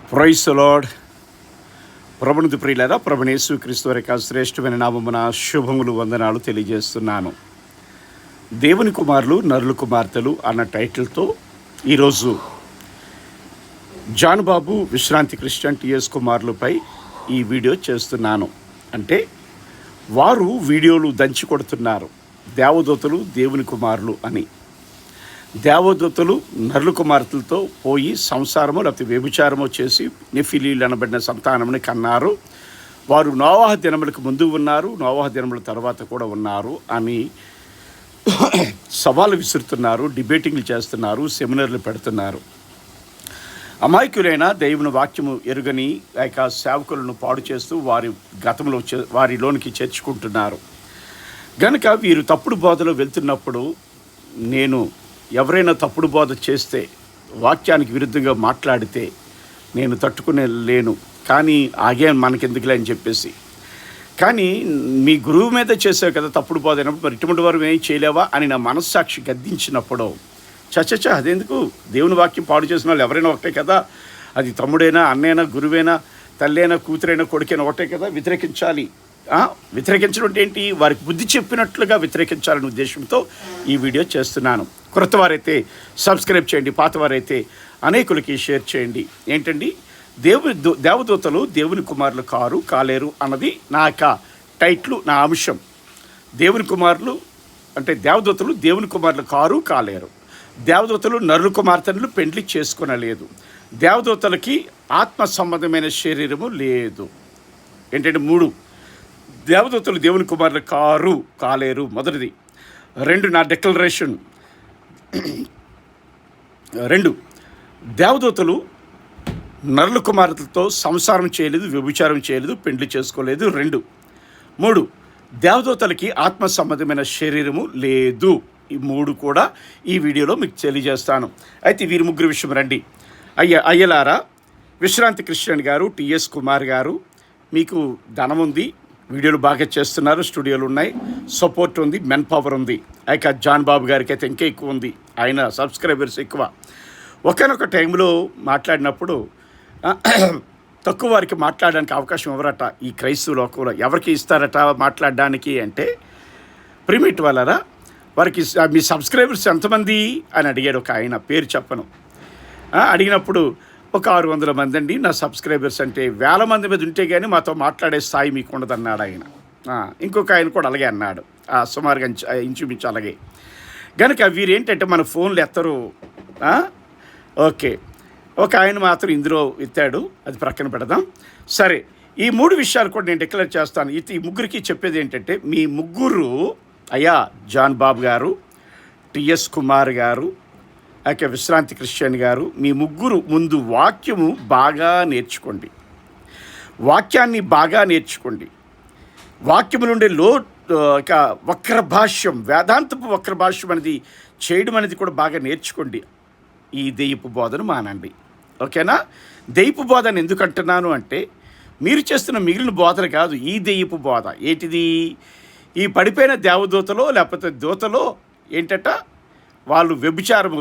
Praise the lord. ప్రభునిది ప్రియులారా, ప్రభుని యేసుక్రీస్తు వారి యొక్క శ్రేష్టమైన నామమున శుభములు వందనాలు తెలియజేస్తున్నాను. దేవుని కుమారులు నరుల కుమార్తెలు అన్న టైటిల్తో ఈరోజు జాన్ బాబు విశ్రాంతి క్రిస్టియన్ టిఎస్ కుమారులపై ఈ వీడియో చేస్తున్నాను. అంటే వారు వీడియోలు దంచి కొడుతున్నారు, దేవదూతలు దేవుని కుమారులు అని. దేవదూతలు నరుల కుమార్తెలతో పోయి సంసారము లేకపోతే వ్యభిచారము చేసి నెఫిలీలు అనబడిన సంతానముని కన్నారు. వారు నోవాహ దినములకు ముందు ఉన్నారు, నోవాహ దినముల తర్వాత కూడా ఉన్నారు అని సవాలు విసురుతున్నారు, డిబేటింగ్లు చేస్తున్నారు, సెమినార్లు పెడుతున్నారు. అమాయకులైన దేవుని వాక్యము ఎరుగని లేక సేవకులను పాడు చేస్తూ వారి గతంలో వారిలోనికి చేర్చుకుంటున్నారు. గనుక వీరు తప్పుడు బోధలో వెళ్తున్నప్పుడు నేను ఎవరైనా తప్పుడు బోధ చేస్తే, వాక్యానికి విరుద్ధంగా మాట్లాడితే నేను తట్టుకునే లేను, కానీ ఆగే మనకెందుకులే అని చెప్పేసి. కానీ మీ గురువు మీద చేసావు కదా తప్పుడు బోధ అయినప్పుడు, మరి ఇటువంటి వారు ఏం చేయలేవా అని నా మనస్సాక్షి గద్దించినప్పుడు, చచ్చ అదెందుకు, దేవుని వాక్యం పాడు చేసిన వాళ్ళు ఎవరైనా ఒకటే కదా, అది తమ్ముడైనా అన్నైనా గురువైనా తల్లైనా కూతురైనా కొడుకైనా ఒకటే కదా, వ్యతిరేకించాలి. వ్యతిరేకించడం అంటే ఏంటి, వారికి బుద్ధి చెప్పినట్లుగా వ్యతిరేకించాలనే ఉద్దేశంతో ఈ వీడియో చేస్తున్నాను. కొత్త వారైతే సబ్స్క్రైబ్ చేయండి, పాతవారైతే అనేకులకి షేర్ చేయండి. ఏంటండి, దేవదూతలు దేవుని కుమారులు కాలేరు అన్నది నా యొక్క టైటిల్, నా అంశం. దేవుని కుమారులు అంటే దేవదూతలు దేవుని కుమారులు కాలేరు. దేవదూతలు నరుల కుమార్తెలు పెండ్లి చేసుకొనలేదు. దేవదూతలకి ఆత్మ సంబంధమైన శరీరము లేదు. ఏంటంటే 3, దేవదూతలు దేవుని కుమారులు కాలేరు మొదటిది. 2, నా డిక్లరేషన్. 2, దేవదూతలు నరుల కుమార్తెలతో సంసారం చేయలేదు, వ్యభిచారం చేయలేదు, పెండ్లి చేసుకోలేదు. 2, 3, దేవదూతలకి ఆత్మ సంబంధమైన శరీరము లేదు. ఈ 3 కూడా ఈ వీడియోలో మీకు తెలియజేస్తాను. అయితే వీరి ముగ్గురు విషయం రండి. అయ్యలారా, విశ్రాంతి క్రిస్టియన్ గారు, టిఎస్ కుమార్ గారు, మీకు ధనం ఉంది, వీడియోలు బాగా చేస్తున్నారు, స్టూడియోలు ఉన్నాయి, సపోర్ట్ ఉంది, మెన్ పవర్ ఉంది. ఇక జాన్ బాబు గారికి అయితే ఇంకా ఎక్కువ ఉంది, ఆయన సబ్స్క్రైబర్స్ ఎక్కువ. ఒకనొక టైంలో మాట్లాడినప్పుడు తక్కువ వారికి మాట్లాడడానికి అవకాశం ఎవరట ఈ క్రైస్తవ లోకంలో, ఎవరికి ఇస్తారట మాట్లాడడానికి అంటే, ప్రిమిట్ వాళ్ళరా, వారికి మీ సబ్స్క్రైబర్స్ ఎంతమంది అని అడిగాడు ఒక ఆయన, పేరు చెప్పను. అడిగినప్పుడు ఒక 600 మంది అండి నా సబ్స్క్రైబర్స్ అంటే, 1000 మంది మీద ఉంటే కానీ మాతో మాట్లాడే స్థాయి మీకు ఉండదన్నాడు ఆయన. ఇంకొక ఆయన కూడా అలాగే అన్నాడు, సుమారుగా ఇంచుమించు అలాగే. కనుక వీరేంటంటే మన ఫోన్లు ఎత్తరు. ఓకే, ఒక ఆయన మాత్రం ఇందులో ఎత్తాడు, అది ప్రక్కన పెడదాం. సరే, ఈ 3 విషయాలు కూడా నేను డిక్లేర్ చేస్తాను. ఈ ముగ్గురికి చెప్పేది ఏంటంటే, మీ ముగ్గురు అయ్యా జాన్ బాబు గారు, టిఎస్ కుమార్ గారు, అయితే విశ్రాంతి క్రిస్టియన్ గారు, మీ ముగ్గురు ముందు వాక్యము బాగా నేర్చుకోండి. వాక్యాన్ని బాగా నేర్చుకోండి. వాక్యము నుండి వక్ర భాష్యం, వేదాంతపు వక్ర భాష్యం అనేది చేయడం అనేది కూడా బాగా నేర్చుకోండి. ఈ దెయ్యపు బోధను మానండి. ఓకేనా? దెయ్యపు బోధను ఎందుకు అంటున్నాను అంటే, మీరు చేస్తున్న మిగిలిన బోధలు కాదు, ఈ దెయ్యపు బోధ. ఏంటిది? ఈ పడిపోయిన దేవదూతలో లేకపోతే దూతలో ఏంటట, వాళ్ళు వ్యభిచారం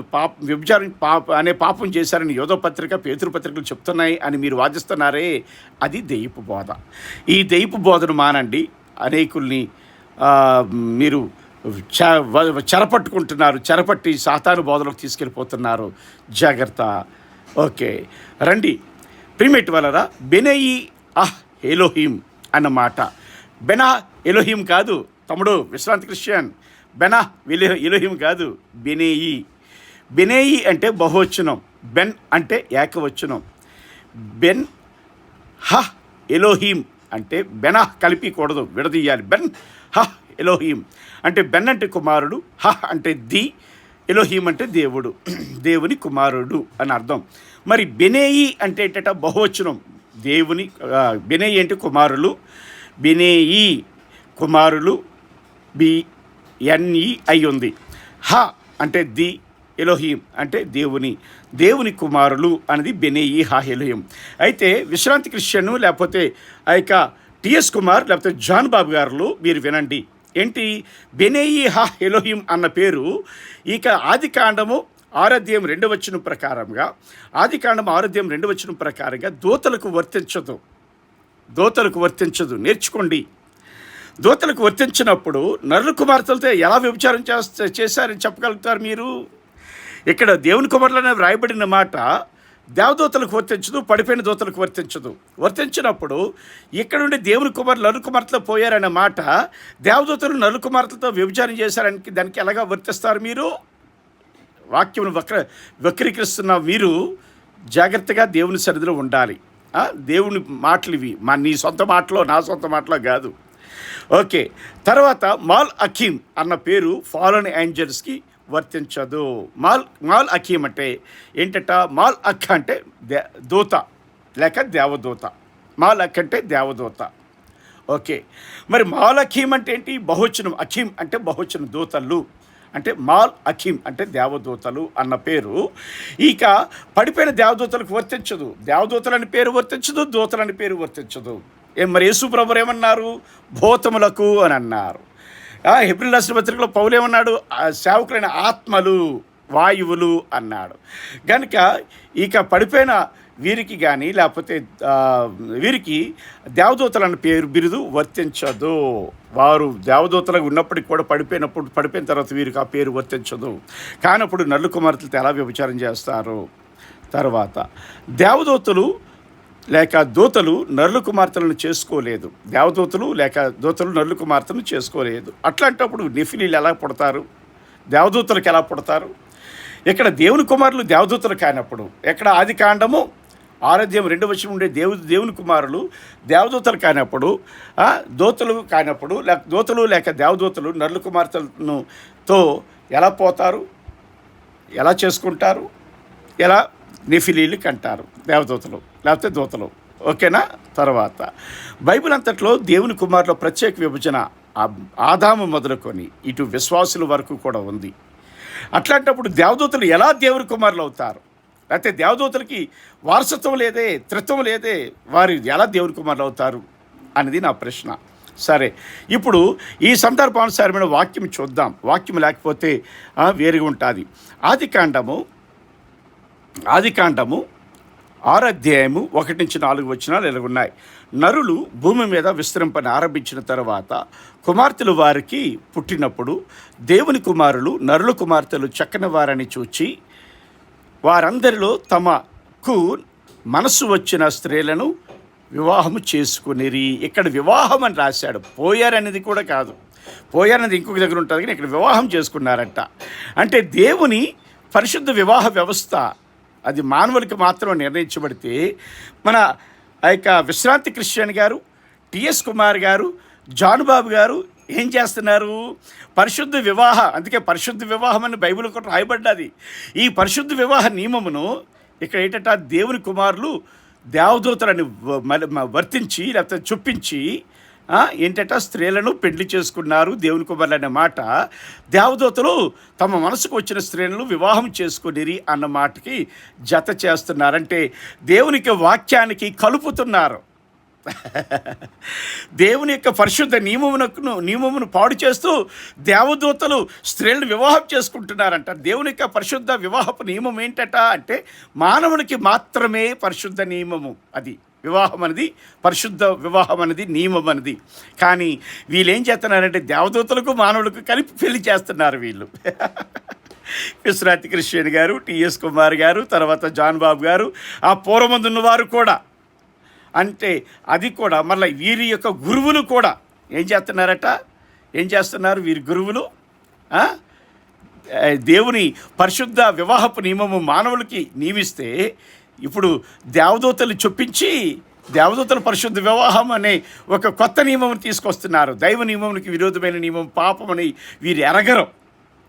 అనే పాపం చేశారని యోధ పత్రిక, పేతురు పత్రికలు చెప్తున్నాయి అని మీరు వాదిస్తున్నారే, అది దెయ్యపు బోధ. ఈ దెయ్యపు బోధను మానండి. అనేకుల్ని మీరు చెరపట్టి సాతాను బోధలోకి తీసుకెళ్ళిపోతున్నారు, జాగ్రత్త. ఓకే, రండి. ప్రిమేట్ వలరా, బెనయి ఎలోహిం అన్నమాట. బెనా ఎలోహిం కాదు తమ్ముడు విశ్రాంతి క్రిస్టియన్, బెనా ఎలోహిం కాదు, బెనేయి. బెనేయి అంటే బహువచనం, బెన్ అంటే ఏకవచనం. బెన్ ఎలోహిం అంటే బెనా కలిపికూడదు, విడదీయాలి. బెన్ ఎలోహిం అంటే, బెన్ అంటే కుమారుడు, అంటే ఎలోహిం అంటే దేవుడు, దేవుని కుమారుడు అని అర్థం. మరి బెనేయి అంటే ఏంటట, బహువచనం. దేవుని బెనేయి అంటే కుమారులు, బెనేయి కుమారులు, BNE అయి ఉంది. అంటే ఎలోహిం అంటే దేవుని కుమారులు అనేది బెనేయి ఎలోహిం. అయితే విశ్రాంతి క్రిస్టియన్ లేకపోతే ఆ యొక్క టిఎస్ కుమార్ లేకపోతే జాన్ బాబు గారు మీరు వినండి. ఏంటి, బెనేయి ఎలోహిం అన్న పేరు ఇక ఆది కాండము 6 2 వచనం ప్రకారంగా, ఆదికాండం 6 2 వచనం ప్రకారంగా దూతలకు వర్తించదు. నేర్చుకోండి. దూతలకు వర్తించినప్పుడు నరుల కుమార్తెలతో ఎలా వ్యభిచారం చేశారని చెప్పగలుగుతారు మీరు? ఇక్కడ దేవుని కుమారులనే వ్రాయబడిన మాట దేవదూతలకు వర్తించదు, పడిపోయిన దూతలకు వర్తించినప్పుడు ఇక్కడ నుండి దేవుని కుమారులు నరుల కుమార్తెలో పోయారనే మాట దేవదూతలు నరుల కుమార్తెలతో వ్యభిచారం చేశారని దానికి ఎలాగా వర్తిస్తారు మీరు? వాక్యమును వక్రీకరిస్తున్న మీరు జాగ్రత్తగా దేవుని సన్నిధిలో ఉండాలి. దేవుని మాటలు ఇవి, నీ సొంత మాటలో నా సొంత మాటలో కాదు. ఓకే, తర్వాత మాల్ అఖీమ్ అన్న పేరు ఫాలోన్ ఏంజల్స్కి వర్తించదు. మాల్ అఖీం అంటే ఏంటట? మాల్ అఖ్ అంటే దూత లేక దేవదూత. మాల్ అఖ్ అంటే దేవదూత. ఓకే, మరి మాల్ అఖీం అంటే ఏంటి? బహువచనం. అఖీం అంటే బహువచనం, దూతలు అంటే మాల్ అఖీం అంటే దేవదూతలు అన్న పేరు ఇక పడిపోయిన దేవదూతలకు వర్తించదు. దేవదూతలని పేరు వర్తించదు, దూతలని పేరు వర్తించదు. మరి యేసు ప్రభువు ఏమన్నారు? భూతములకు అని అన్నారు. హెబ్రీయుల రాసిన పత్రికలో పౌలు ఏమన్నాడు? సేవకులైన ఆత్మలు, వాయువులు అన్నాడు. కనుక ఇక పడిపోయిన వీరికి కానీ లేకపోతే వీరికి దేవదూతలన్న బిరుదు వర్తించదు. వారు దేవదూతలకు ఉన్నప్పటికీ కూడా పడిపోయిన తర్వాత వీరికి ఆ పేరు వర్తించదు. కానప్పుడు నరుల కుమార్తెలతో ఎలా వ్యభిచారం చేస్తారు? తర్వాత దేవదూతలు లేక దూతలు నరుల కుమార్తెలను చేసుకోలేదు. దేవదూతలు లేక దూతలు నరుల కుమార్తెలను చేసుకోలేదు. అట్లాంటప్పుడు నెఫిలీలు ఎలా పుడతారు? దేవదూతలకు ఎలా పుడతారు? ఇక్కడ దేవుని కుమారులు దేవదూతలు కానప్పుడు, ఎక్కడ ఆదికాండము 6 2 వచనం ఉండే దేవుని కుమారులు దేవదూతలు కానప్పుడు, దూతలు లేక దేవదూతలు నరుల కుమార్తెలతో ఎలా పోతారు? ఎలా చేసుకుంటారు? ఎలా నెఫిలీలు కంటారు? దేవదూతలు లేకపోతే దూతలు. ఓకేనా? తర్వాత బైబిల్ అంతట్లో దేవుని కుమారుల ప్రత్యేక విభజన ఆదాము మొదలుకొని ఇటు విశ్వాసుల వరకు కూడా ఉంది. అట్లాంటప్పుడు దేవదూతలు ఎలా దేవుని కుమారులు అవుతారు? లేకపోతే దేవదూతలకి వారసత్వం లేదే, త్రిత్వం లేదే, వారు ఎలా దేవుని కుమారులు అవుతారు అనేది నా ప్రశ్న. సరే, ఇప్పుడు ఈ సందర్భానుసారమైన వాక్యం చూద్దాం. వాక్యం లేకపోతే వేరుగా ఉంటుంది. ఆదికాండము 6 1-4 వచనాలు ఇలా ఉన్నాయి. నరులు భూమి మీద విస్తరింపని ఆరంభించిన తర్వాత కుమార్తెలు వారికి పుట్టినప్పుడు దేవుని కుమారులు నరుల కుమార్తెలు చక్కని వారని చూచి వారందరిలో తమకు మనసు వచ్చిన స్త్రీలను వివాహము చేసుకునిరి. ఇక్కడ వివాహం అని రాశాడు, పోయారనేది కూడా కాదు. పోయారనేది ఇంకొక దగ్గర ఉంటుంది, కానీ ఇక్కడ వివాహం చేసుకున్నారంట. అంటే దేవుని పరిశుద్ధ వివాహ వ్యవస్థ అది మానవులకి మాత్రం నిర్ణయించబడితే మన ఆ యొక్క విశ్రాంతి క్రిస్టియన్ గారు, టిఎస్ కుమార్ గారు, జాన్ బాబు గారు ఏం చేస్తున్నారు? పరిశుద్ధ అందుకే పరిశుద్ధ వివాహం అని బైబిల్ కూడా రాయబడ్డది. ఈ పరిశుద్ధ వివాహ నియమమును ఇక్కడ ఏంటంటే దేవుని కుమారులు దేవదూతలను వర్తించి లేకపోతే చొప్పించి ఏంటంటే స్త్రీలను పెళ్లి చేసుకున్నారు దేవుని కుమారులు అనే మాట. దేవదూతలు తమ మనసుకు వచ్చిన స్త్రీలను వివాహం చేసుకునిరి అన్న మాటకి జత చేస్తున్నారంటే దేవునికి వాక్యానికి కలుపుతున్నారు. దేవుని యొక్క పరిశుద్ధ నియమమును పాడు చేస్తూ దేవదూతలు స్త్రీలను వివాహం చేసుకుంటున్నారంట. దేవుని యొక్క పరిశుద్ధ వివాహపు నియమం ఏంటట అంటే మానవునికి మాత్రమే పరిశుద్ధ నియమము. అది వివాహం అనేది, పరిశుద్ధ వివాహం అనేది, నియమం అనేది. కానీ వీళ్ళు ఏం చేస్తున్నారంటే దేవదూతలకు మానవులకు కలిపి పెళ్లి చేస్తున్నారు వీళ్ళు. విశ్రాంతి క్రిస్టియన్ గారు, టిఎస్ కుమార్ గారు, తర్వాత జాన్ బాబు గారు, ఆ పూర్వమందున్న వారు కూడా. అంటే అది కూడా మళ్ళీ వీరి యొక్క గురువులు కూడా ఏం చేస్తున్నారు వీరి గురువులు? దేవుని పరిశుద్ధ వివాహపు నియమము మానవులకి నియమిస్తే ఇప్పుడు దేవదూతలు చొప్పించి దేవదూతల పరిశుద్ధ వివాహం అనే ఒక కొత్త నియమం తీసుకొస్తున్నారు. దైవ నియమానికి విరోధమైన నియమం పాపమని వీరు ఎరగరు.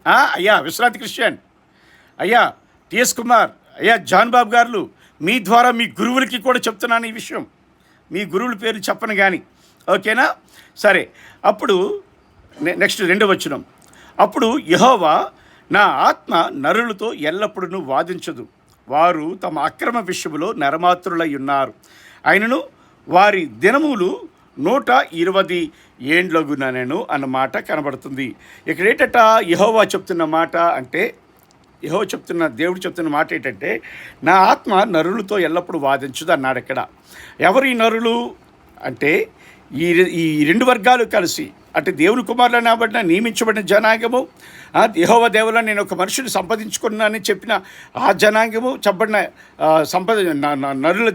అయ్యా విశ్రాంతి క్రిస్టియన్, అయ్యా టిఎస్ కుమార్, అయ్యా జాన్ బాబు గారు, మీ ద్వారా మీ గురువులకి కూడా చెప్తున్నాను ఈ విషయం. మీ గురువుల పేరు చెప్పను కానీ, ఓకేనా? సరే, అప్పుడు నెక్స్ట్ 2వ వచనం. అప్పుడు యెహోవా నా ఆత్మ నరులతో ఎల్లప్పుడూ వాదించదు, వారు తమ అక్రమ విషయములో నరమాత్రులై ఉన్నారు, ఆయనను వారి దినములు 120 ఏండ్లగునెను అన్న మాట కనబడుతుంది. ఇక్కడ ఏంటట యెహోవా చెప్తున్న మాట అంటే దేవుడు చెప్తున్న మాట ఏంటంటే, నా ఆత్మ నరులతో ఎల్లప్పుడూ వాదించదు అన్నాడు. ఇక్కడ ఎవరు ఈ నరులు అంటే ఈ ఈ రెండు వర్గాలు కలిసి, అంటే దేవుని కుమారులను కాబట్టి నియమించబడిన జనాంగము, యెహోవా దేవుల నేను ఒక మనుషుని సంపాదించుకున్నానని చెప్పిన ఆ జనాంగము, చెప్పబడిన నరుల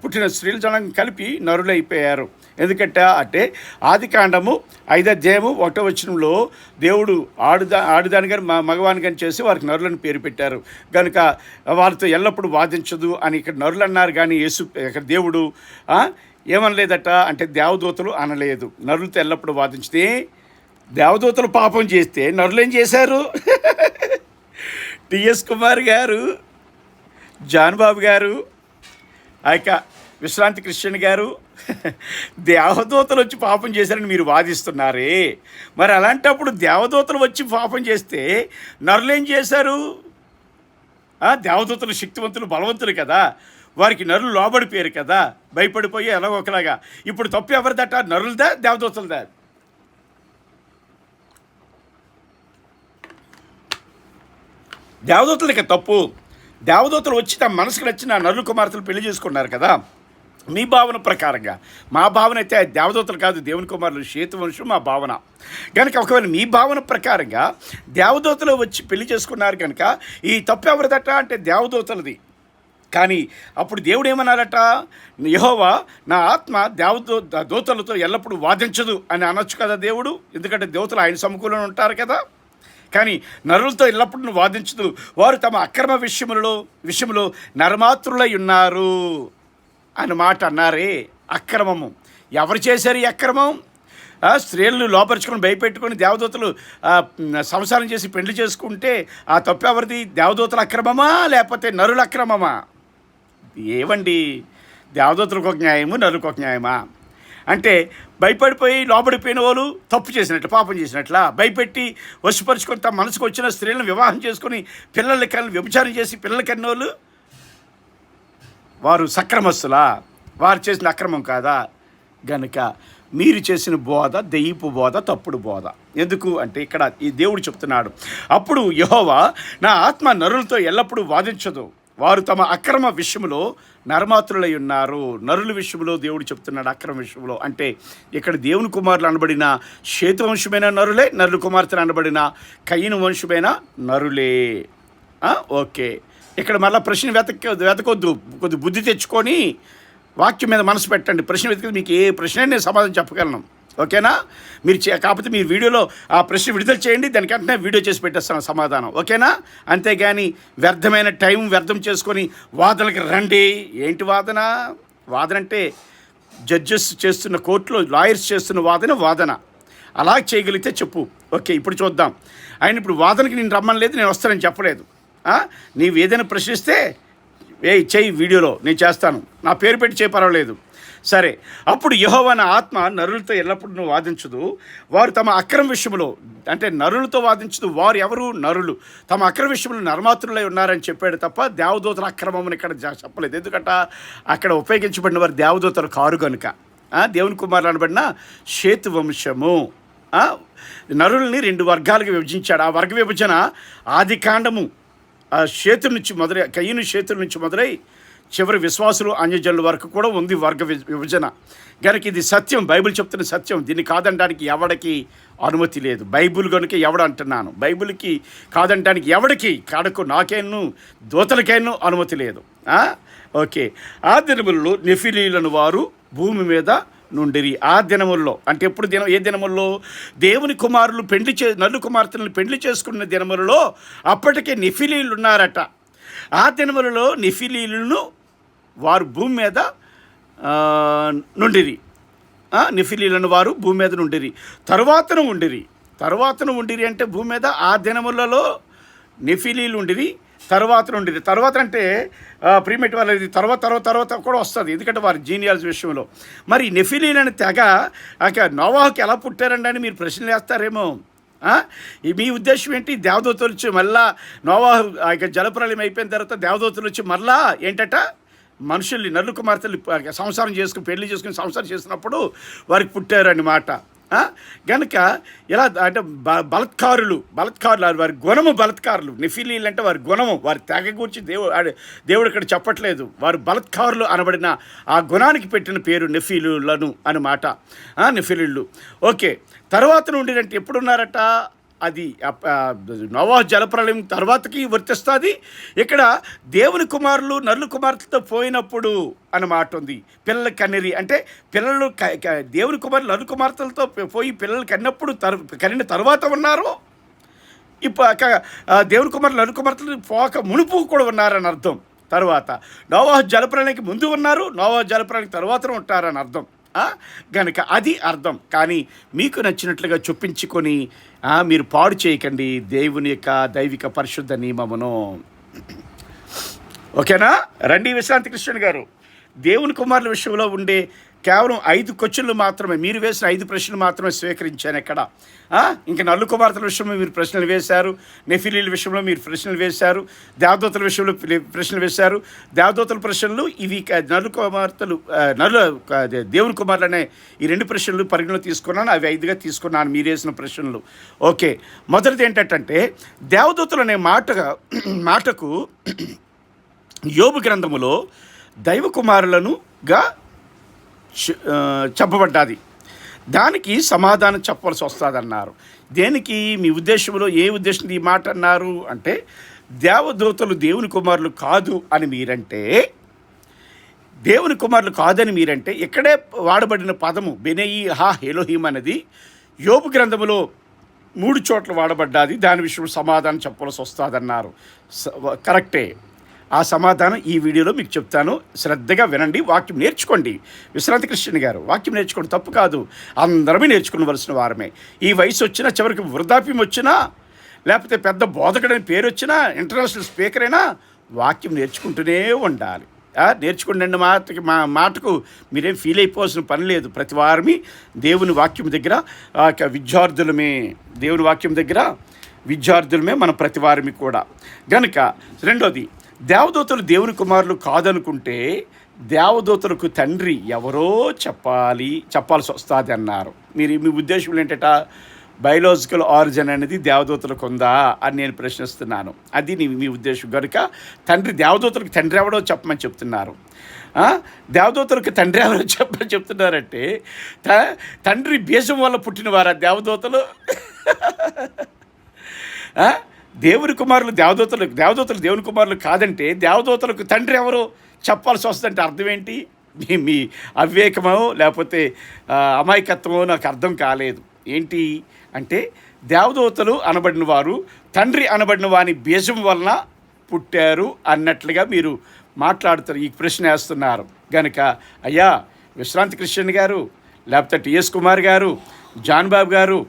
పుట్టిన స్త్రీల జనాంగం కలిపి నరులైపోయారు. ఎందుకంటే ఆది కాండము 5వ అధ్యాయము 1వ వచనంలో దేవుడు ఆడుదాని కానీ మగవాని కానీ చేసి వారికి నరులను పేరు పెట్టారు కనుక వారితో ఎల్లప్పుడూ వాదించదు అని ఇక్కడ నరులు అన్నారు. కానీ ఇక్కడ దేవుడు ఏమనలేదట అంటే దేవదూతలు అనలేదు. నరులతో ఎల్లప్పుడూ వాదించితే దేవదూతలు పాపం చేస్తే నరులు ఏం చేశారు? టిఎస్ కుమార్ గారు, జాన్ బాబు గారు, ఆ యొక్క విశ్రాంతి క్రిస్టియన్ గారు దేవదూతలు వచ్చి పాపం చేశారని మీరు వాదిస్తున్నారే. మరి అలాంటప్పుడు దేవదూతలు వచ్చి పాపం చేస్తే నరులు ఏం చేశారు? దేవదూతలు శక్తివంతులు, బలవంతులు కదా, వారికి నరులు లోబడిపోయారు కదా, భయపడిపోయి ఎలా ఒకలాగా. ఇప్పుడు తప్పు ఎవరిదట? నరులదా దేవదూతలదా? దేవదూతలకి తప్పు. దేవదూతలు వచ్చి తమ మనసుకు నచ్చిన నరుల కుమార్తెలు పెళ్లి చేసుకున్నారు కదా. మీ భావన ప్రకారంగా, మా భావన అయితే దేవదూతలు కాదు, దేవుని కుమారులు, షేతు మనుషులు మా భావన. కనుక ఒకవేళ మీ భావన ప్రకారంగా దేవదూతలు వచ్చి పెళ్లి చేసుకున్నారు కనుక ఈ తప్పు ఎవరిదట అంటే దేవదూతలది. కానీ అప్పుడు దేవుడు ఏమన్నారట? యెహోవా నా ఆత్మ దూతలతో ఎల్లప్పుడూ వాదించదు అని అనొచ్చు కదా దేవుడు. ఎందుకంటే దేవతలు ఆయన సముఖంలో ఉంటారు కదా. కానీ నరులతో ఎల్లప్పుడూ వాదించదు, వారు తమ అక్రమ విషయంలో నరమాత్రులై ఉన్నారు అని మాట అన్నారే. అక్రమము ఎవరు చేశారు? ఈ అక్రమం స్త్రీలను లోపరుచుకొని భయపెట్టుకొని దేవదూతలు సంసారం చేసి పెళ్లి చేసుకుంటే ఆ తప్పు ఎవరిది? దేవదూతల అక్రమమా లేకపోతే నరుల అక్రమమా? ఏవండి, దేవదూతలకు ఒక న్యాయము, నరులకు ఒక న్యాయమా? అంటే భయపడిపోయి లోబడిపోయిన వాళ్ళు తప్పు చేసినట్లు, పాపం చేసినట్లా? భయపెట్టి వశపరుచుకొని తమ మనసుకు వచ్చిన స్త్రీలను వివాహం చేసుకొని పిల్లలకి వ్యభిచారం చేసి పిల్లలకి కన్నోళ్ళు వారు సక్రమస్తులా? వారు చేసిన అక్రమం కాదా? గనుక మీరు చేసిన బోధ దెయ్యపు బోధ, తప్పుడు బోధ. ఎందుకు అంటే ఇక్కడ ఈ దేవుడు చెప్తున్నాడు, అప్పుడు యెహోవా నా ఆత్మ నరులతో ఎల్లప్పుడూ వాదించదు, వారు తమ అక్రమ విషయంలో నరమాతులై ఉన్నారు. నరుల విషయంలో దేవుడు చెప్తున్నాడు, అక్రమ విషయంలో. అంటే ఇక్కడ దేవుని కుమారులు అనబడిన షేతు వంశమైన నరులే, నరుల కుమార్తెలు అనబడిన కయీను వంశమైన నరులే. ఓకే, ఇక్కడ మళ్ళీ ప్రశ్న వెతకొద్దు, కొద్ది బుద్ధి తెచ్చుకొని వాక్యం మీద మనసు పెట్టండి. ప్రశ్న వెతికి మీకు ఏ ప్రశ్న నేను సమాధానం చెప్పగలను. ఓకేనా? మీరు కాకపోతే మీరు వీడియోలో ఆ ప్రశ్న విడుదల చేయండి, దానికి వెంటనే వీడియో చేసి పెట్టేస్తాను సమాధానం. ఓకేనా? అంతేగాని వ్యర్థమైన టైం వ్యర్థం చేసుకొని వాదనకి రండి. ఏంటి వాదన? వాదన అంటే జడ్జెస్ చేస్తున్న కోర్టులో లాయర్స్ చేస్తున్న వాదన అలా చేయగలిగితే చెప్పు. ఓకే, ఇప్పుడు చూద్దాం. ఆయన ఇప్పుడు వాదనకి నేను రమ్మనలేదు, నేను వస్తానని చెప్పలేదు. నీవు ఏదైనా ప్రశ్నిస్తే చెయ్యి, వీడియోలో నేను చేస్తాను, నా పేరు పెట్టి చేయ పర్వాలేదు. సరే, అప్పుడు యెహోవా నా ఆత్మ నరులతో ఎల్లప్పుడూ వాదించదు, వారు తమ అక్రమ విషయంలో, అంటే నరులతో వాదించదు, వారు ఎవరు? నరులు తమ అక్రమ విషయంలో నరమాతులై ఉన్నారని చెప్పాడు తప్ప దేవదూతల అక్రమం ఇక్కడ చెప్పలేదు. ఎందుకంటే అక్కడ ఉపయోగించబడిన వారు దేవదూతలు కారు కనుక. దేవుని కుమారులు అనబడిన షేతు వంశము నరుల్ని 2 వర్గాలుగా విభజించాడు. ఆ వర్గ విభజన ఆది కాండము షేతు నుంచి మొదలై, కయీను షేతుల నుంచి మొదలై చివరి విశ్వాసులు అన్యజనుల వరకు కూడా ఉంది వర్గ విభజన. కనుక ఇది సత్యం, బైబిల్ చెప్తున్న సత్యం. దీన్ని కాదనడానికి ఎవడికి అనుమతి లేదు. బైబిల్ కనుక ఎవడు అంటున్నాను, బైబిల్కి కాదనడానికి ఎవడికి కాడకు నాకేను దూతలకైనా అనుమతి లేదు. ఓకే, ఆ దినములలో నెఫిలీలను వారు భూమి మీద నుండిరి. ఆ దినముల్లో అంటే ఎప్పుడు ఏ దినముల్లో? దేవుని కుమారులు నరుల కుమార్తెలను పెళ్లి చేసుకున్న దినములలో అప్పటికే నెఫిలీలు ఉన్నారట. ఆ దినములలో నెఫిలీలను వారు భూమి మీద నుండిరి. నెఫిలీలను వారు భూమి మీద నుండిరి. తరువాతను ఉండిరి అంటే భూమి మీద ఆ దినములలో నెఫిలీలు ఉండిరి, తర్వాత నుండిరి. తర్వాత అంటే ప్రీమెట్ వాళ్ళది తర్వాత కూడా వస్తుంది, ఎందుకంటే వారి జీనియాలజీ విషయంలో. మరి నెఫిలీలని తెగ నోవాహుకి ఎలా పుట్టారండి అని మీరు ప్రశ్నలు వేస్తారేమో. మీ ఉద్దేశం ఏంటి? దేవదూతలు వచ్చి మళ్ళా నోవాహు జలప్రలయం అయిపోయిన తర్వాత దేవదూతలు వచ్చి మళ్ళా ఏంటట మనుషుల్ని, నరుల కుమార్తెలు సంసారం చేసుకుని పెళ్లి చేసుకుని సంసారం చేసినప్పుడు వారికి పుట్టారు అన్నమాట. గనుక ఇలా అంటే బలత్కారులు వారి గుణము బలత్కారులు. నెఫిలీలు అంటే వారి గుణము, వారి తెగ గురించి దేవుడు ఇక్కడ చెప్పట్లేదు. వారు బలత్కారులు అనబడిన ఆ గుణానికి పెట్టిన పేరు నెఫీలులను అన్నమాట. నెఫిలీలు. ఓకే, తర్వాత నుండి అంటే ఎప్పుడున్నారట? అది నోవాహు జలప్రళయం తర్వాతకి వర్తిస్తుంది. ఇక్కడ దేవుని కుమారులు నరుల కుమార్తెతో పోయినప్పుడు అన్నమాట ఉంది. పిల్లల కన్నెరి అంటే పిల్లలు దేవుని కుమారులు నరుల కుమార్తెలతో పోయి పిల్లలు కనిన తర్వాత ఉన్నారు. దేవుని కుమారులు నరుల కుమార్తెలు పోక మునుపు కూడా ఉన్నారని అర్థం. తర్వాత నోవాహు జలప్రళయానికి ముందు ఉన్నారు, నోవాహు జలప్రళయానికి తర్వాత ఉంటారని అర్థం. గనుక అది అర్థం. కానీ మీకు నచ్చినట్లుగా చొప్పించుకొని మీరు పాడు చేయకండి దేవుని యొక్క దైవిక పరిశుద్ధ నియమమును. ఓకేనా? రండి విశ్రాంతి కృష్ణ గారు. దేవుని కుమారుల విషయంలో ఉండే కేవలం 5 క్వశ్చన్లు మాత్రమే, మీరు వేసిన 5 ప్రశ్నలు మాత్రమే స్వీకరించాను ఇక్కడ. ఇంకా నల్లు కుమార్తెల విషయంలో మీరు ప్రశ్నలు వేశారు, నెఫిలీల విషయంలో మీరు ప్రశ్నలు వేశారు, దేవదూతల విషయంలో ప్రశ్నలు వేశారు. దేవదూతల ప్రశ్నలు ఇవి, నల్లు కుమార్తెలు దేవుని కుమారులు అనే ఈ 2 ప్రశ్నలు పరిగణలో తీసుకున్నాను. అవి 5గా తీసుకున్నాను మీరు వేసిన ప్రశ్నలు. ఓకే, మొదటిది ఏంటంటే దేవదూతలు అనే మాటకు యోబు గ్రంథములో దైవ కుమారులనుగా చెప్పబడ్డాది. దానికి సమాధానం చెప్పవలసి వస్తుందన్నారు. దేనికి? మీ ఉద్దేశంలో ఏ ఉద్దేశం ఈ మాట అన్నారు అంటే, దేవదూతలు దేవుని కుమారులు కాదు అని మీరంటే, దేవుని కుమారులు కాదని మీరంటే ఇక్కడే వాడబడిన పదము బెనయి హా ఎలోహిం అనేది యోబు గ్రంథములో 3 చోట్ల వాడబడ్డాది. దాని విషయంలో సమాధానం చెప్పవలసి వస్తుందన్నారు. కరెక్టే. ఆ సమాధానం ఈ వీడియోలో మీకు చెప్తాను. శ్రద్ధగా వినండి, వాక్యం నేర్చుకోండి. విశ్రాంతి కృష్ణ గారు, వాక్యం నేర్చుకోండి, తప్పు కాదు. అందరమే నేర్చుకోవలసిన వారమే. ఈ వయసు వచ్చినా, చివరికి వృద్ధాప్యం వచ్చినా, లేకపోతే పెద్ద బోధకుడని పేరు వచ్చినా, ఇంటర్నేషనల్ స్పీకర్ అయినా వాక్యం నేర్చుకుంటూనే ఉండాలి. నేర్చుకోండి మాటకు మీరేం ఫీల్ అయిపోవాల్సిన పని లేదు. ప్రతి వారమి దేవుని వాక్యం దగ్గర విద్యార్థులమే, దేవుని వాక్యం దగ్గర విద్యార్థులమే మన ప్రతి వారమి కూడా. గనుక రెండోది, దేవదూతలు దేవుని కుమారులు కాదనుకుంటే దేవదూతలకు తండ్రి ఎవరో చెప్పాల్సి వస్తుంది అన్నారు. మీ ఉద్దేశంలో ఏంటట? బయలాజికల్ ఆరిజిన్ అనేది దేవదూతలకు ఉందా అని నేను ప్రశ్నిస్తున్నాను. అది మీ ఉద్దేశం. కనుక దేవదూతలకు తండ్రి ఎవడో చెప్పమని చెప్తున్నారు. దేవదూతలకు తండ్రి ఎవరో చెప్పమని చెప్తున్నారంటే తండ్రి బీజం వల్ల పుట్టిన వారా దేవదూతలు? దేవుని కుమారులు దేవదూతలు దేవుని కుమారులు కాదంటే దేవదూతలకు తండ్రి ఎవరో చెప్పాల్సి వస్తుందంటే అర్థం ఏంటి? మీ అవివేకమో లేకపోతే అమాయకత్వమో నాకు అర్థం కాలేదు. ఏంటి అంటే దేవదూతలు అనబడిన వారు తండ్రి అనబడిన వాని బీజం వలన పుట్టారు అన్నట్లుగా మీరు మాట్లాడుతారు, ఈ ప్రశ్న వేస్తున్నారు. కనుక అయ్యా విశ్రాంతి కృష్ణ గారు, లేకపోతే టిఎస్ కుమార్ గారు, జాన్ బాబు గారు,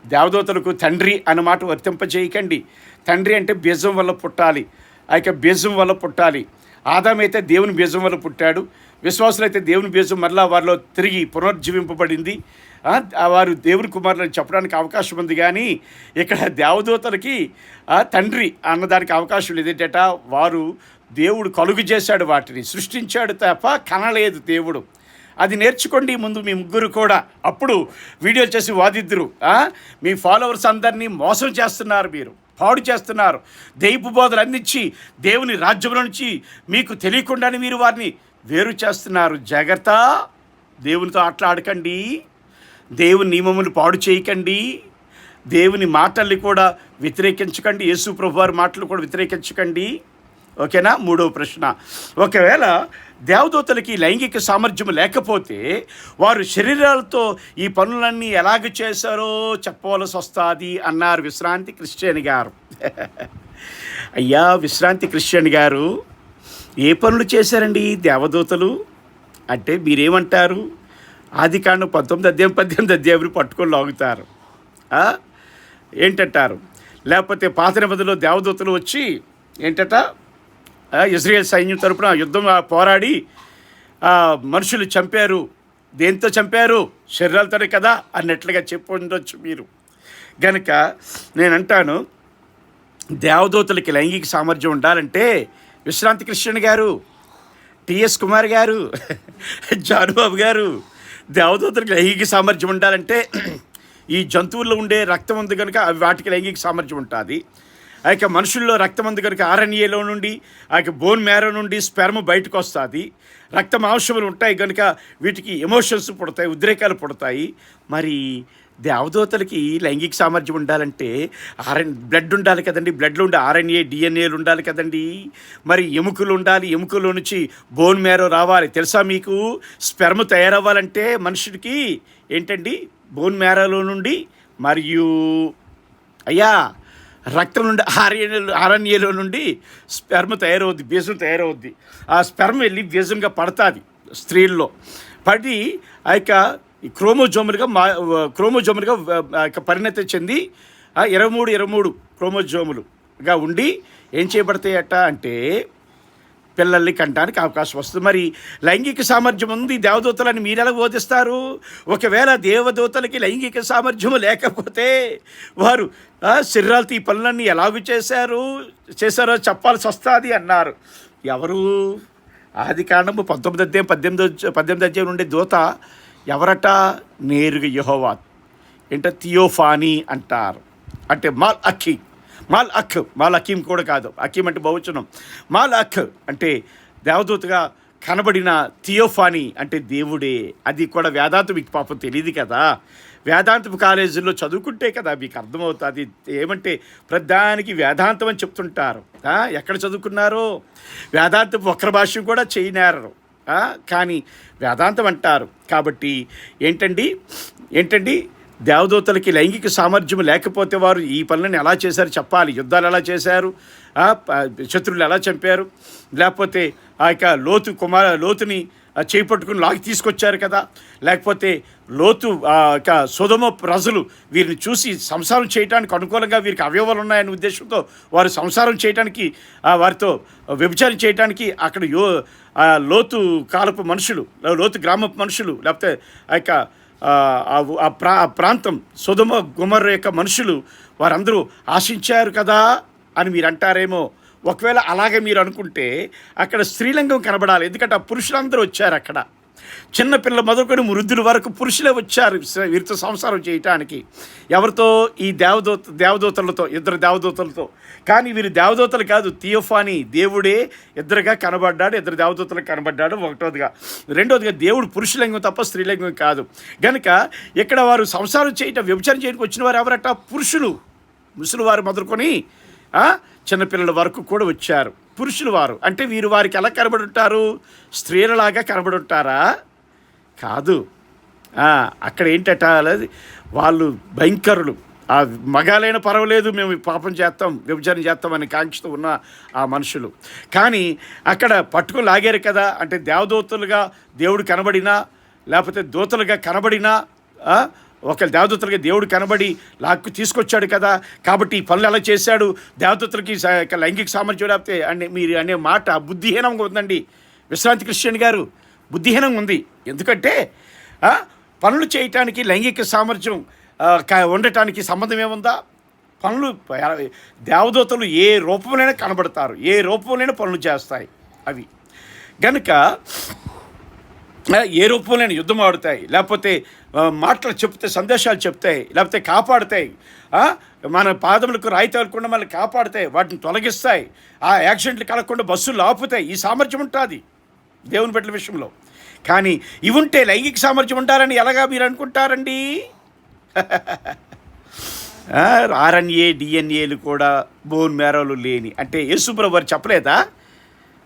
దేవదూతలకు తండ్రి అన్నమాట వర్తింపజేయకండి. తండ్రి అంటే బీజం వల్ల పుట్టాలి, ఆ యొక్క బీజం వల్ల పుట్టాలి. ఆదాము అయితే దేవుని బీజం వల్ల పుట్టాడు. విశ్వాసులు అయితే దేవుని బీజం మరలా వారిలో తిరిగి పునర్జీవింపబడింది. వారు దేవుని కుమారులను చెప్పడానికి అవకాశం ఉంది. కానీ ఇక్కడ దేవదూతలకి తండ్రి అన్నదానికి అవకాశం లేదేంటట? వారు దేవుడు కలుగు చేశాడు, వాటిని సృష్టించాడు తప్ప కనలేదు దేవుడు. అది నేర్చుకోండి ముందు మీ ముగ్గురు కూడా. అప్పుడు వీడియోలు చేసి వాదిద్దురు. మీ ఫాలోవర్స్ అందరినీ మోసం చేస్తున్నారు, మీరు పాడు చేస్తున్నారు. దైవ బోధలు అందించి దేవుని రాజ్యంలో నుంచి మీకు తెలియకుండానే మీరు వారిని వేరు చేస్తున్నారు. జాగ్రత్త, దేవునితో ఆటలాడకండి, దేవుని నియమములు పాడు చేయకండి, దేవుని మాటల్ని కూడా వ్యతిరేకించకండి, యేసు ప్రభు వారి మాటలు కూడా వ్యతిరేకించకండి. ఓకేనా? 3వ ప్రశ్న, ఒకవేళ దేవదూతలకి లైంగిక సామర్థ్యం లేకపోతే వారు శరీరాలతో ఈ పనులన్నీ ఎలాగ చేశారో చెప్పవలసి వస్తుంది అన్నారు విశ్రాంతి క్రిస్టియన్ గారు. అయ్యా విశ్రాంతి క్రిస్టియన్ గారు, ఏ పనులు చేశారండి దేవదూతలు అంటే మీరేమంటారు? ఆదికాండం 19 పట్టుకొని లాగుతారు. ఏంటంటారు? లేకపోతే పాత నిబంధనలో దేవదూతలు వచ్చి ఏంటట? ఇజ్రాయేల్ సైన్యం తరపున యుద్ధం పోరాడి మనుషులు చంపారు. దేంతో చంపారు? శరీరాలతోనే కదా అన్నట్లుగా చెప్పి ఉండొచ్చు మీరు. గనుక నేను అంటాను, దేవదూతలకి లైంగిక సామర్థ్యం ఉండాలంటే విశ్రాంతి కృష్ణ గారు, టిఎస్ కుమార్ గారు, జానుబాబు గారు, దేవదూతలకి లైంగిక సామర్థ్యం ఉండాలంటే ఈ జంతువుల్లో ఉండే రక్తం ఉంది కనుక అవి వాటికి లైంగిక సామర్థ్యం ఉంటుంది. ఆ యొక్క మనుషుల్లో రక్తం ఉంది కనుక ఆర్ఎన్ఏలో నుండి ఆ యొక్క బోన్ మ్యారో నుండి స్పెర్మ్ బయటకు వస్తుంది. రక్త మాంసములు ఉంటాయి కనుక వీటికి ఎమోషన్స్ పుడతాయి, ఉద్రేకాలు పుడతాయి. మరి దేవదూతలకి లైంగిక సామర్థ్యం ఉండాలంటే బ్లడ్ ఉండాలి కదండి. బ్లడ్లో ఉండే ఆర్ఎన్ఏ డిఎన్ఏలు ఉండాలి కదండి. మరి ఎముకలు ఉండాలి, ఎముకల్లో నుంచి బోన్ మ్యారో రావాలి. తెలుసా మీకు, స్పెర్మ్ తయారవ్వాలంటే మనుషుడికి ఏంటండి, బోన్ మ్యారోలో నుండి మరియు రక్తం నుండి ఆర్ఎన్ఏలో నుండి స్పెర్మ్ తయారవుద్ది, బీజం తయారవుద్ది. ఆ స్పెర్మ్ వెళ్ళి బీజంగా పడుతుంది స్త్రీల్లో. పడి ఆ యొక్క క్రోమోజోములుగా పరిణతి చెంది 23 క్రోమోజోములుగా ఉండి ఏం చేయబడతాయట అంటే పిల్లల్ని కంటానికి అవకాశం వస్తుంది. మరి లైంగిక సామర్థ్యం ఉంది దేవదూతలని మీరు ఎలా బోధిస్తారు? ఒకవేళ దేవదూతలకి లైంగిక సామర్థ్యం లేకపోతే వారు శరీరాలతో ఈ పనులన్నీ ఎలాగూ చేశారో చెప్పాల్సి వస్తుంది అన్నారు. ఎవరు? ఆదికాండము 18 నుండి దూత ఎవరట? నేరుగా యెహోవా. థియోఫానీ అంటారు. అంటే మాల్ అఖీం కూడా కాదు. అఖీం అంటే బహువచనం. మాల్ అఖ్ అంటే దేవదూతగా కనబడిన థియోఫానీ అంటే దేవుడే. అది కూడా వేదాంతం మీకు పాపం తెలియదు కదా. వేదాంతపు కాలేజీల్లో చదువుకుంటే కదా మీకు అర్థమవుతుంది. ఏమంటే ప్రధానికి వేదాంతం అని చెప్తుంటారు. ఎక్కడ చదువుకున్నారో? వేదాంతపు వక్ర భాష్యం కూడా చేయనేరరు, కానీ వేదాంతం అంటారు. కాబట్టి ఏంటండి దేవదూతలకి లైంగిక సామర్థ్యం లేకపోతే వారు ఈ పనులను ఎలా చేశారు చెప్పాలి. యుద్ధాలు ఎలా చేశారు, శత్రువులు ఎలా చంపారు, లేకపోతే ఆ యొక్క లోతుని చేపట్టుకుని లాగి తీసుకొచ్చారు కదా. లేకపోతే లోతు సొదొమ ప్రజలు వీరిని చూసి సంసారం చేయడానికి అనుకూలంగా వీరికి అవయవాలు ఉన్నాయనే ఉద్దేశంతో వారు సంసారం చేయడానికి, వారితో వ్యభిచారం చేయడానికి అక్కడ లోతు కాలపు మనుషులు, లోతు గ్రామపు మనుషులు, లేకపోతే ఆ యొక్క ప్రాంతం సొదొమ గొమొర్రా యొక్క మనుషులు వారందరూ ఆశించారు కదా అని మీరు అంటారేమో. ఒకవేళ అలాగే మీరు అనుకుంటే అక్కడ స్త్రీలింగం కనబడాలి. ఎందుకంటే ఆ పురుషులందరూ వచ్చారు. అక్కడ చిన్నపిల్లల మొదలుకొని వృద్ధుల వరకు పురుషులే వచ్చారు వీరితో సంసారం చేయటానికి. ఎవరితో? ఈ దేవదూతలతో, 2 దేవదూతలతో. కానీ వీరు దేవదూతలు కాదు, థియోఫానీ, దేవుడే ఇద్దరుగా కనబడ్డాడు, 2 దేవదూతలకు కనబడ్డాడు. ఒకటోదిగా. రెండోదిగా దేవుడు పురుషలింగం తప్ప స్త్రీలింగం కాదు. కనుక ఇక్కడ వారు సంసారం చేయటం, వ్యభిచారం చేయడానికి వచ్చిన వారు ఎవరట? పురుషులు. ముసలి వారు మొదలుకొని చిన్నపిల్లల వరకు కూడా వచ్చారు. పురుషులు వారు అంటే వీరు వారికి ఎలా కనబడి ఉంటారు? స్త్రీలలాగా కనబడి ఉంటారా? కాదు. అక్కడ ఏంటట, వాళ్ళు భయంకరులు. ఆ మగాలైనా పర్వాలేదు, మేము పాపం చేస్తాం, వ్యభిచారం చేస్తామని కాంక్షతో ఉన్న ఆ మనుషులు. కానీ అక్కడ పట్టుకుని లాగారు కదా. అంటే దేవదూతలుగా దేవుడు కనబడినా, లేకపోతే దూతలుగా కనబడినా, ఒక దేవదూతలకి దేవుడు కనబడి లాక్కు తీసుకొచ్చాడు కదా. కాబట్టి ఈ పనులు ఎలా చేశాడు? దేవదూతలకి లైంగిక సామర్థ్యం లేకపోతే అని మీరు అనే మాట బుద్ధిహీనంగా ఉందండి. విశ్రాంతి క్రిస్టియన్ గారు, బుద్ధిహీనంగా ఉంది. ఎందుకంటే పనులు చేయటానికి లైంగిక సామర్థ్యం ఉండటానికి సంబంధం ఏముందా? పనులు దేవదూతలు ఏ రూపంలోనే కనబడతారు, ఏ రూపంలోనే పనులు చేస్తాయి. అవి గనుక ఏ రూపంలోనే యుద్ధం ఆడుతాయి, లేకపోతే మాటలు చెప్తే సందేశాలు చెప్తాయి, లేకపోతే కాపాడుతాయి. మన పాదములకు రాయి తగలకుండా మనల్ని కాపాడుతాయి, వాటిని తొలగిస్తాయి, ఆ యాక్సిడెంట్లు కలగకుండా బస్సులు ఆపుతాయి. ఈ సామర్థ్యం ఉంటుంది దేవుని బిడ్డల విషయంలో. కానీ ఇవి ఉంటే లైంగిక సామర్థ్యం ఉంటారని ఎలాగా మీరు అనుకుంటారండి? ఆర్ఎన్ఏ డిఎన్ఏలు కూడా బోన్ మ్యారోలు లేని అంటే యేసుప్రభు వారు చెప్పలేదా?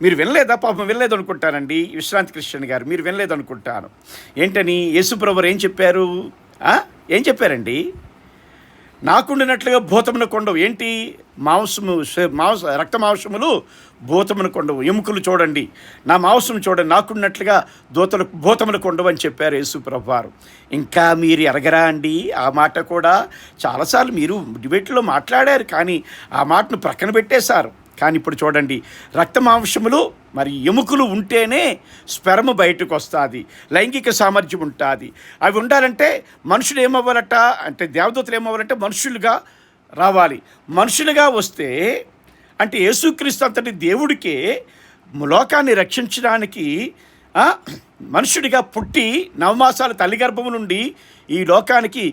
మీరు వినలేదా? పాపం వినలేదు అనుకుంటానండి విశ్రాంతి క్రిస్టియన్ గారు, మీరు వినలేదు అనుకుంటాను. ఏంటని యేసుప్రభు ఏం చెప్పారు? ఏం చెప్పారండి? నాకుండినట్లుగా భూతమున కొండవు. ఏంటి? రక్త మాంసములు భూతమున కొండవు. ఎముకలు చూడండి, నా మాంసం చూడండి, నాకున్నట్లుగా భూతమున కొండవు అని చెప్పారు యేసుప్రభు వారు. ఇంకా మీరు ఎరగరా అండి? ఆ మాట కూడా చాలాసార్లు మీరు డిబేట్లో మాట్లాడారు, కానీ ఆ మాటను ప్రక్కన పెట్టేశారు. కానీ ఇప్పుడు చూడండి, రక్త మాంసములు మరి ఎముకలు ఉంటేనే స్పెర్మ్ బయటకు వస్తుంది, లైంగిక సామర్థ్యం ఉంటుంది. అవి ఉండాలంటే మనుషులు ఏమవ్వాలట అంటే దేవదూతలు ఏమవ్వాలంటే మనుషులుగా రావాలి. మనుషులుగా వస్తే అంటే యేసుక్రీస్తు అంతటి దేవుడికే లోకాన్ని రక్షించడానికి ఆ, మనుషుడిగా పుట్టి నవమాసాల తల్లి గర్భము నుండి ఈ లోకానికి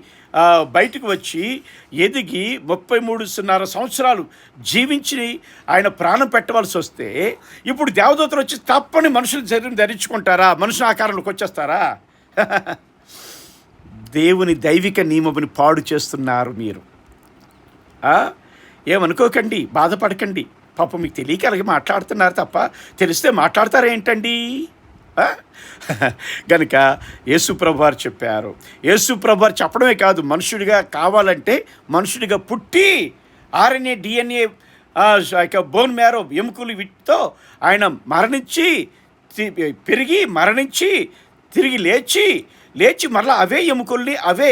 బయటకు వచ్చి ఎదిగి 33.5 సంవత్సరాలు జీవించి ఆయన ప్రాణం పెట్టవలసి వస్తే ఇప్పుడు దేవదూతలు వచ్చి తప్పని మనుషుల శరీరం ధరించుకుంటారా? మనుషుల ఆకారంలోకి వచ్చేస్తారా? దేవుని దైవిక నియమముని పాడు చేస్తున్నారు మీరు. ఏమనుకోకండి, బాధపడకండి. పాపం మీకు తెలియక అలాగే మాట్లాడుతున్నారు తప్ప తెలిస్తే మాట్లాడతారా ఏంటండి? గనుక యేసుప్రభు వారు చెప్పారు. యేసుప్రభు వారు చెప్పడమే కాదు, మనుషుడిగా కావాలంటే మనుషుడిగా పుట్టి ఆర్ఎన్ఏ డిఎన్ఏ బోన్ మ్యారో ఎముకలు వీటితో ఆయన మరణించి పెరిగి మరణించి తిరిగి లేచి మరలా అవే ఎముకల్ని అదే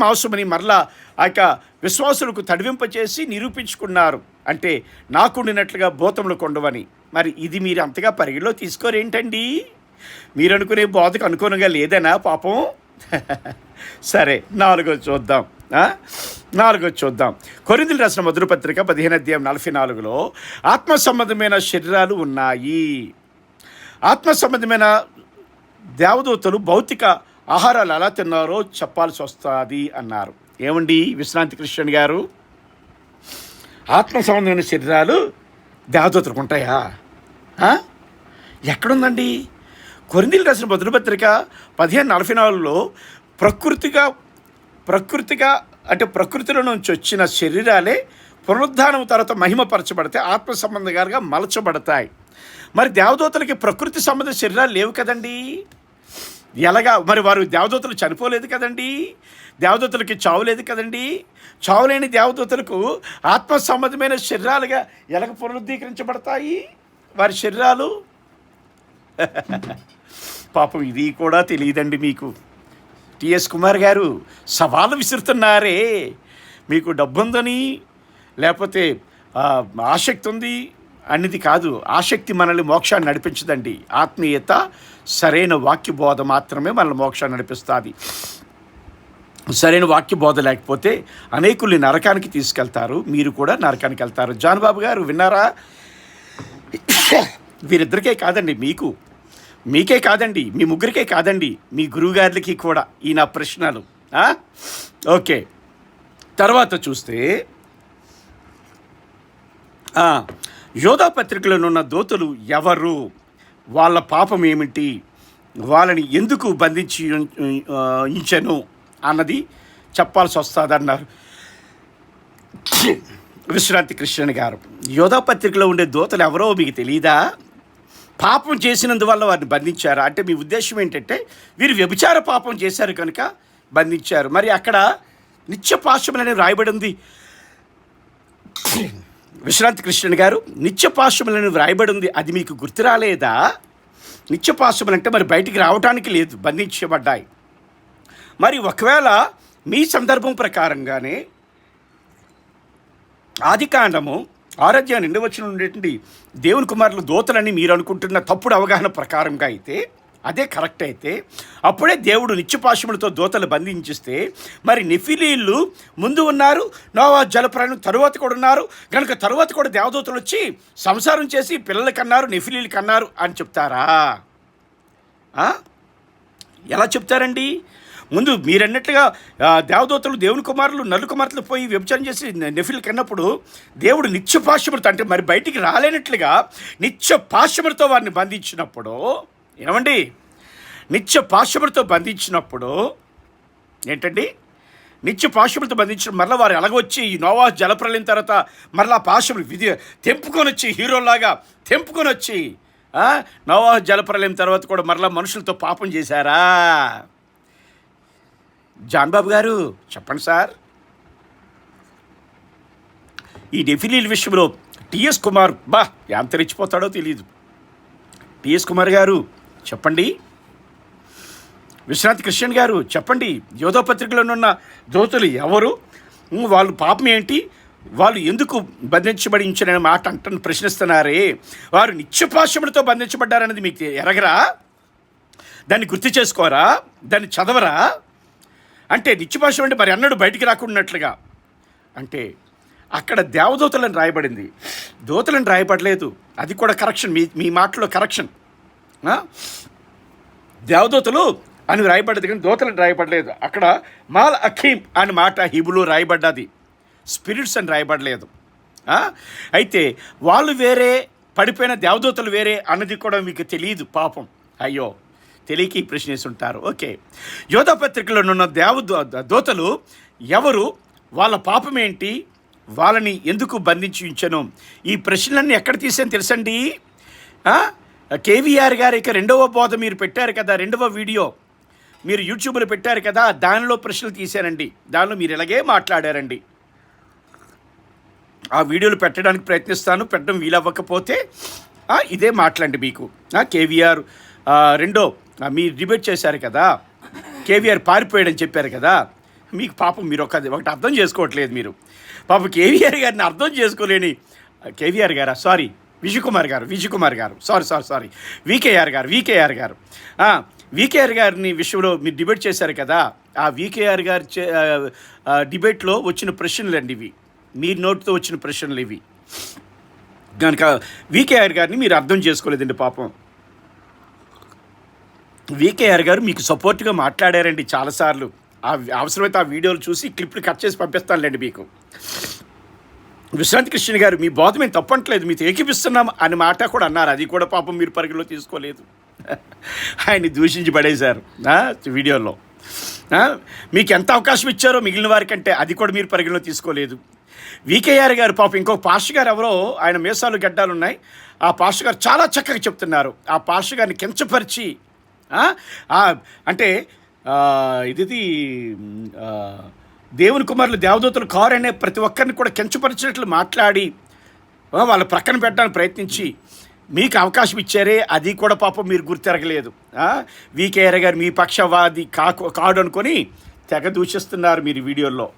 మాంసమని మరలా ఆ యొక్క విశ్వాసులకు తడివింపచేసి నిరూపించుకున్నారు. అంటే నాకుండినట్లుగా భూతములు కొండవని. మరి ఇది మీరు అంతగా పరిగణలో తీసుకోరేంటండి? మీరు అనుకునే బోధకు అనుకోనగా లేదనా పాపం? సరే, నాలుగోది చూద్దాం. కొరింథీయులకు రాసిన మొదటి పత్రిక 15:44 ఆత్మ సంబంధమైన శరీరాలు ఉన్నాయి. ఆత్మ సంబంధమైన దేవదూతలు భౌతిక ఆహారాలు ఎలా తిన్నారో చెప్పాల్సి వస్తుంది అన్నారు. ఏమండి విశ్రాంతి కృష్ణ గారు, ఆత్మ సంబంధమైన శరీరాలు దేవదూతలకు ఉంటాయా? ఎక్కడుందండి? కొరింథీయులకు రాసిన మొదటి పత్రిక 15:44 ప్రకృతిగా అంటే ప్రకృతిలో నుంచి వచ్చిన శరీరాలే పునరుద్ధానం తర్వాత మహిమపరచబడతాయి, ఆత్మ సంబంధంగా మలచబడతాయి. మరి దేవదూతలకి ప్రకృతి సంబంధ శరీరాలు లేవు కదండి. ఎలాగా మరి? వారు దేవదూతలు చనిపోలేదు కదండి, దేవదూతలకి చావు లేదు కదండి. చావులేని దేవదూతలకు ఆత్మ సంబంధమైన శరీరాలుగా ఎలాగ పునరుద్ధీకరించబడతాయి వారి శరీరాలు? పాపం ఇది కూడా తెలియదండి మీకు. టిఎస్ కుమార్ గారు సవాలు విసురుతున్నారే. మీకు డబ్బు ఉందని లేకపోతే ఆసక్తి ఉంది అనేది కాదు. ఆసక్తి మనల్ని మోక్షాన్ని నడిపించదండి. ఆత్మీయత, సరైన వాక్యబోధ మాత్రమే మనల్ని మోక్షాన్ని నడిపిస్తుంది. సరైన వాక్యబోధ లేకపోతే అనేకుల్ని నరకానికి తీసుకెళ్తారు. మీరు కూడా నరకానికి వెళ్తారు. జాన్ బాబు గారు విన్నారా? వీరిద్దరికే కాదండి, మీకే కాదండి, మీ ముగ్గురికే కాదండి, మీ గురువుగారులకి కూడా ఈ నా ప్రశ్నలు. ఓకే, తర్వాత చూస్తే యోధా పత్రికలో ఉన్న దూతలు ఎవరు, వాళ్ళ పాపం ఏమిటి, వాళ్ళని ఎందుకు బంధించి ఉంచెను అన్నది చెప్పాల్సి వస్తుందన్నారు విశ్రాంతి కృష్ణ గారు. యోధా పత్రికలో ఉండే దూతలు ఎవరో మీకు తెలియదా? పాపం చేసినందువల్ల వారిని బంధించారా? అంటే మీ ఉద్దేశం ఏంటంటే వీరు వ్యభిచార పాపం చేశారు కనుక బంధించారు. మరి అక్కడ నిత్య పాశములని వ్రాయబడి ఉంది. విశ్రాంతి కృష్ణ గారు, నిత్య పాశములని వ్రాయబడి ఉంది, అది మీకు గుర్తు రాలేదా? నిత్య పాశములు అంటే మరి బయటికి రావడానికి లేదు, బంధించబడ్డాయి. మరి ఒకవేళ మీ సందర్భం ప్రకారంగానే ఆదికాండము 6:2 ఉండేటువంటి దేవుని కుమారులు దూతలని మీరు అనుకుంటున్న తప్పుడు అవగాహన ప్రకారంగా అయితే, అదే కరెక్ట్ అయితే, అప్పుడే దేవుడు నిత్యపాశములతో దూతలు బంధించిస్తే మరి నెఫిలీలు ముందు ఉన్నారు, నోవా జలప్రాణం తరువాత కూడా ఉన్నారు కనుక తరువాత కూడా దేవదూతలు వచ్చి సంసారం చేసి పిల్లలు కన్నారు, నెఫిలీలు కన్నారు అని చెప్తారా? ఎలా చెప్తారండి? ముందు మీరన్నట్లుగా దేవదూతలు దేవుని కుమారులు నల్లు కుమార్తెలు పోయి వ్యభిచారం చేసి నెఫిలు కన్నప్పుడు దేవుడు నిత్య పాశములతో, అంటే మరి బయటికి రాలేనట్లుగా నిత్య పాశములతో వారిని బంధించినప్పుడు, ఏమండి, నిత్య పాశములతో బంధించినప్పుడు ఏంటండి? నిత్య పాశములతో బంధించిన మరలా వారు ఎలాగొచ్చి నోవా జలప్రలయం తర్వాత మరలా పాశములు తెంపుకొని వచ్చి హీరోలాగా తెంపుకొని వచ్చి నోవా జలప్రలయం తర్వాత కూడా మరలా మనుషులతో పాపం చేశారా? జాన్ బాబు గారు చెప్పండి సార్. ఈ నెఫిలీల విషయంలో టిఎస్ కుమార్ ఎంత రెచ్చిపోతాడో తెలియదు. టిఎస్ కుమార్ గారు చెప్పండి. విశ్రాంతి కృష్ణ గారు చెప్పండి. యోధా పత్రికలో ఉన్న దూతలు ఎవరు, వాళ్ళు పాపం ఏంటి, వాళ్ళు ఎందుకు బంధించబడించని మాట ప్రశ్నిస్తున్నారే. వారు నిత్యపాశములతో బంధించబడ్డారనేది మీకు ఎరగరా? దాన్ని గుర్తు చేసుకోరా? దాన్ని చదవరా? అంటే నిత్యపాశం అంటే మరి అన్నడు బయటికి రాకున్నట్లుగా. అంటే అక్కడ దేవదూతలను రాయబడింది, దూతలను రాయబడలేదు. అది కూడా కరెక్షన్, మీ మాటలో కరెక్షన్. దేవదూతలు అని రాయబడ్డది, కానీ దూతలు రాయబడలేదు. అక్కడ మాల్ అఖీమ్ అని మాట హిబులో రాయబడ్డది, స్పిరిట్స్ అని రాయబడలేదు. అయితే వాళ్ళు వేరే, పడిపోయిన దేవదూతలు వేరే అన్నది కూడా మీకు తెలియదు పాపం. అయ్యో, తెలియక ఈ ప్రశ్న వేసి ఉంటారు. ఓకే, యోధా పత్రికలో ఉన్న దూతలు ఎవరు, వాళ్ళ పాపం ఏంటి, వాళ్ళని ఎందుకు బంధించి ఉంచాను, ఈ ప్రశ్నలన్నీ ఎక్కడ తీసాను తెలుసండి. కేవీఆర్ గారి ఇక రెండవ బోధ మీరు పెట్టారు కదా, రెండవ వీడియో మీరు యూట్యూబ్లో పెట్టారు కదా, దానిలో ప్రశ్నలు తీశానండి. దానిలో మీరు ఇలాగే మాట్లాడారండి. ఆ వీడియోలు పెట్టడానికి ప్రయత్నిస్తాను, పెట్టడం వీలవ్వకపోతే ఇదే మాట్లాడండి. మీకు కేవీఆర్ రెండో మీరు డిబేట్ చేశారు కదా, కేవీఆర్ పారిపోయాడని చెప్పారు కదా, మీకు పాపం మీరు ఒకటి అర్థం చేసుకోవట్లేదు. మీరు పాపం కేవీఆర్ గారిని అర్థం చేసుకోలేని కేవీఆర్ గారా, సారీ విజయ్ కుమార్ గారు సారీ వికేఆర్ గారు వికేఆర్ గారిని విషయంలో మీరు డిబేట్ చేశారు కదా, ఆ వికేఆర్ గారి డిబేట్లో వచ్చిన ప్రశ్నలు అండి ఇవి, మీ నోటితో వచ్చిన ప్రశ్నలు ఇవి. కనుక వికేఆర్ గారిని మీరు అర్థం చేసుకోలేదండి పాపం. వికేఆర్ గారు మీకు సపోర్ట్గా మాట్లాడారండి చాలాసార్లు. అవసరమైతే ఆ వీడియోలు చూసి క్లిప్లు కట్ చేసి పంపిస్తానులేండి మీకు. విశ్రాంతి కృష్ణ గారు మీ బోధ మేము తప్పట్లేదు, మీతో ఏకీపిస్తున్నాం అని మాట కూడా అన్నారు, అది కూడా పాపం మీరు పరిగణలో తీసుకోలేదు. ఆయన్ని దూషించి పడేశారు వీడియోలో. మీకు ఎంత అవకాశం ఇచ్చారో మిగిలిన వారికంటే అది కూడా మీరు పరిగణలో తీసుకోలేదు. వికేఆర్ గారు పాపం ఇంకొక పాస్టర్ గారు ఎవరో, ఆయన మీసాలు గడ్డాలు ఉన్నాయి, ఆ పాస్టర్ గారు చాలా చక్కగా చెప్తున్నారు. ఆ పాస్టర్ గారిని కించపరిచి అంటే ఇది దేవుని కుమారులు దేవదూతలు కారు అనే ప్రతి ఒక్కరిని కూడా కించపరిచినట్లు మాట్లాడి వాళ్ళ ప్రక్కన పెట్టడానికి ప్రయత్నించి మీకు అవకాశం ఇచ్చారే, అది కూడా పాపం మీరు గుర్తెరగలేదు. వికేఆర్ గారు మీ పక్షవాది కాడు అనుకొని తెగ దూషిస్తున్నారు మీరు వీడియోల్లో.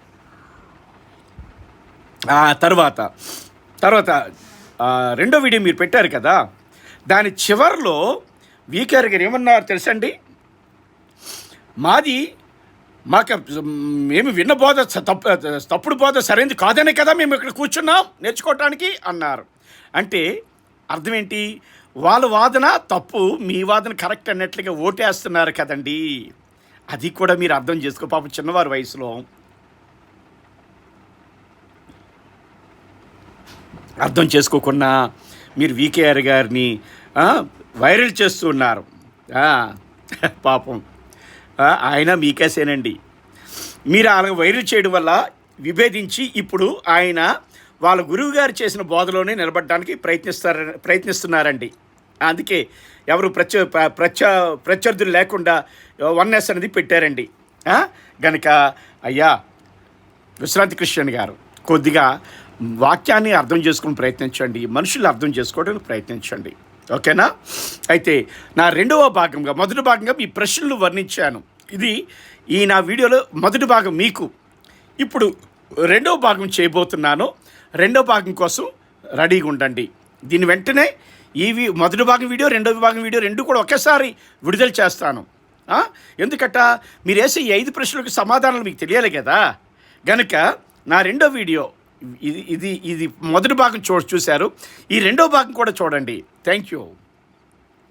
తర్వాత రెండో వీడియో మీరు పెట్టారు కదా, దాని చివరిలో వికేఆర్ గారు ఏమన్నారు తెలుసండి, మేము విన్న బోధ తప్పుడు బోధ సరైనది కాదనే కదా మేము ఇక్కడ కూర్చున్నాం నేర్చుకోవటానికి అన్నారు. అంటే అర్థం ఏంటి, వాళ్ళ వాదన తప్పు, మీ వాదన కరెక్ట్ అన్నట్లుగా ఓటేస్తున్నారు కదండి. అది కూడా మీరు అర్థం చేసుకో. పాపం చిన్నవారి వయసులో అర్థం చేసుకోకుండా మీరు వికేఆర్ గారిని వైరల్ చేస్తూ ఉన్నారు. పాపం ఆయన మీకేసేనండి. మీరు అలా వైరల్ చేయడం వల్ల విభేదించి ఇప్పుడు ఆయన వాళ్ళ గురువు గారు చేసిన బోధలోనే నిలబడడానికి ప్రయత్నిస్తున్నారండి. అందుకే ఎవరు ప్రత్యర్థులు లేకుండా వన్నెస్ అనేది పెట్టారండి. గనుక అయ్యా విశ్రాంతి కృష్ణ గారు కొద్దిగా వాక్యాన్ని అర్థం చేసుకుని ప్రయత్నించండి, మనుషులు అర్థం చేసుకోవడానికి ప్రయత్నించండి. ఓకేనా? అయితే నా మొదటి భాగంగా మీ ప్రశ్నలు వర్ణించాను. ఇది నా వీడియోలో మొదటి భాగం మీకు. ఇప్పుడు రెండవ భాగం చేయబోతున్నాను. రెండవ భాగం కోసం రెడీగా ఉండండి. దీని వెంటనే మొదటి భాగం వీడియో, రెండవ భాగం వీడియో రెండు కూడా ఒకేసారి విడుదల చేస్తాను. ఎందుకట మీరు వేసే ఈ 5 ప్రశ్నలకు సమాధానాలు మీకు తెలియాలి కదా. గనుక నా రెండో వీడియో ఇది మొదటి భాగం చూశారు, ఈ రెండో భాగం కూడా చూడండి. Thank you.